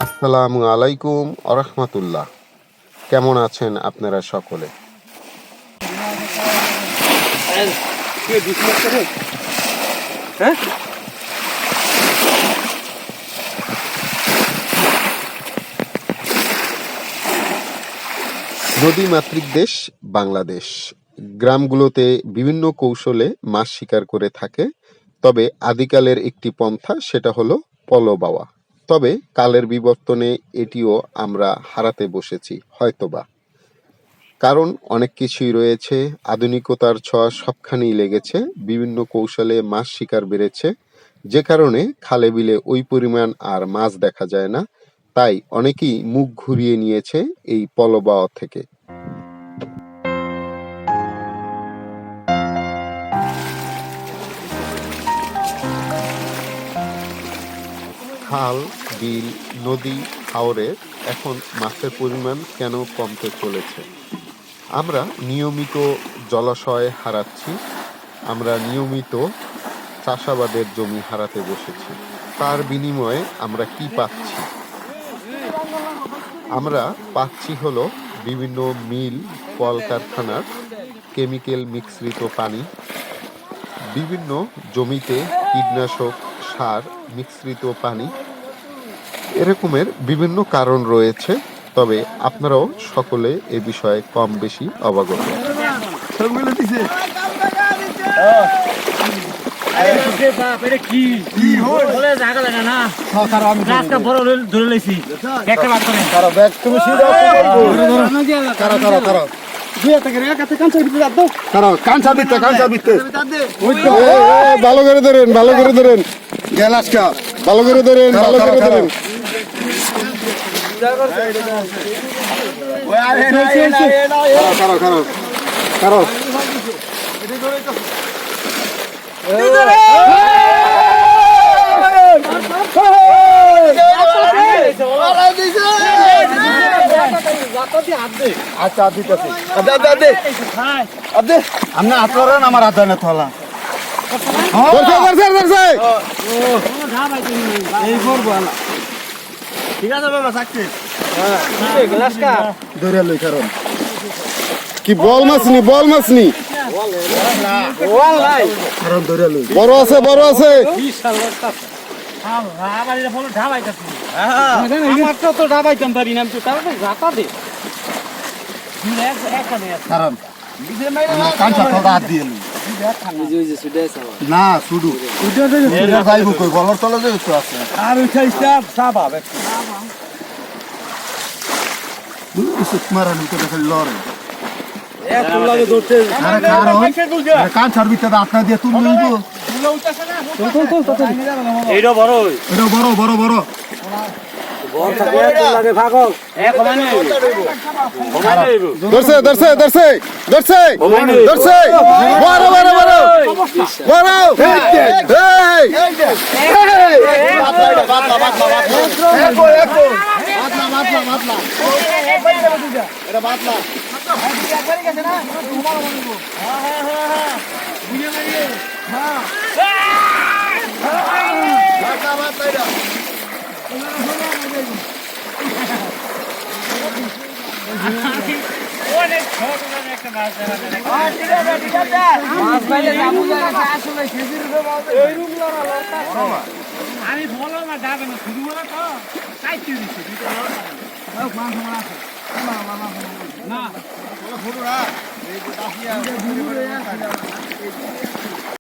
আসসালামু আলাইকুম ওয়া রাহমাতুল্লাহ। কেমন আছেন আপনারা সকলে? নদীমাতৃক দেশ বাংলাদেশ। গ্রামগুলোতে বিভিন্ন কৌশলে মাছ শিকার করে থাকে, তবে আদিকালের একটি পন্থা, সেটা হলো পলো-বাওয়া। তবে কালের বিবর্তনে এটিও আমরা হারাতে বসেছি হয়তোবা। কারণ অনেক কিছুই রয়েছে, আধুনিকতার ছোঁয়া সবখানেই লেগেছে, বিভিন্ন কৌশলে মাছ শিকার বেড়েছে, যে কারণে খালে বিলে ওই পরিমাণ আর মাছ দেখা যায় না। তাই অনেকেই মুখ ঘুরিয়ে নিয়েছে এই পলো-বাওয়া থেকে। খাল, বিল, নদী, হাওরে এখন মাছের পরিমাণ কেন কমতে চলেছে? আমরা নিয়মিত জলাশয় হারাচ্ছি, আমরা নিয়মিত চাষাবাদের জমি হারাতে বসেছি। তার বিনিময়ে আমরা কি পাচ্ছি? আমরা পাচ্ছি হলো বিভিন্ন মিল, কলকারখানার কেমিক্যাল মিশ্রিত পানি, বিভিন্ন জমিতে কীটনাশক সার মিশ্রিত পানি, এরকমের বিভিন্ন কারণ রয়েছে। তবে আপনারাও সকলে এ বিষয়ে কম বেশি অবগত। ভালো করে ধরেন, ভালো করে ধরেন, ভালো করে ধরেন, ভালো করে ধরেন। আমার হাত না তোলা ঠিক আছে বাবা, কি বল মাছনি, বল মাছনি বড় আছে, বড় আছে। না শুধু গলার তলা যে আছে আর কান ছাড়বি আপনার দিয়ে তুমি বড় বড় বড় ধরছে ধরছে ধরছে ধরছে ধরছে বড় বড় বড় বড় আমি বলো না যাবে না, শুধু বলে তো চাইতে দিচ্ছি না